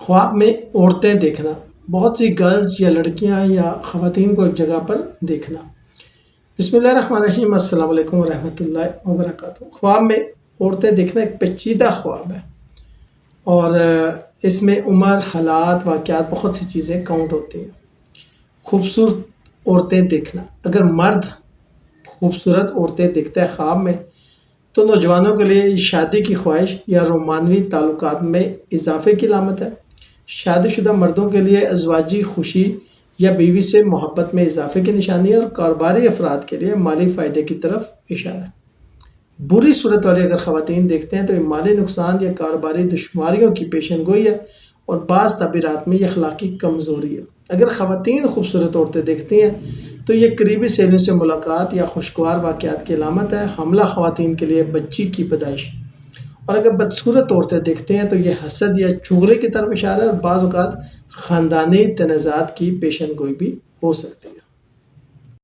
خواب میں عورتیں دیکھنا، بہت سی گرلز یا لڑکیاں یا خواتین کو ایک جگہ پر دیکھنا۔ بسم اللہ الرحمن الرحیم، السلام علیکم ورحمۃ اللہ وبرکاتہ۔ خواب میں عورتیں دیکھنا ایک پیچیدہ خواب ہے اور اس میں عمر، حالات، واقعات، بہت سی چیزیں کاؤنٹ ہوتی ہیں۔ خوبصورت عورتیں دیکھنا، اگر مرد خوبصورت عورتیں دیکھتا ہے خواب میں تو نوجوانوں کے لیے شادی کی خواہش یا رومانوی تعلقات میں اضافے کی علامت ہے۔ شادی شدہ مردوں کے لیے ازواجی خوشی یا بیوی سے محبت میں اضافے کی نشانی ہے، اور کاروباری افراد کے لیے مالی فائدے کی طرف اشارہ ہے۔ بری صورت والی اگر خواتین دیکھتے ہیں تو یہ مالی نقصان یا کاروباری دشواریوں کی پیشن گوئی ہے، اور بعض تعبیرات میں یہ اخلاقی کمزوری ہے۔ اگر خواتین خوبصورت عورتیں دیکھتی ہیں تو یہ قریبی سہیلیوں سے ملاقات یا خوشگوار واقعات کی علامت ہے۔ حاملہ خواتین کے لیے بچی کی پیدائش، اور اگر بدصورت عورتیں دیکھتے ہیں تو یہ حسد یا چغلی کی طرف اشارہ ہے، اور بعض اوقات خاندانی تنازعات کی پیشن گوئی بھی ہو سکتی ہے۔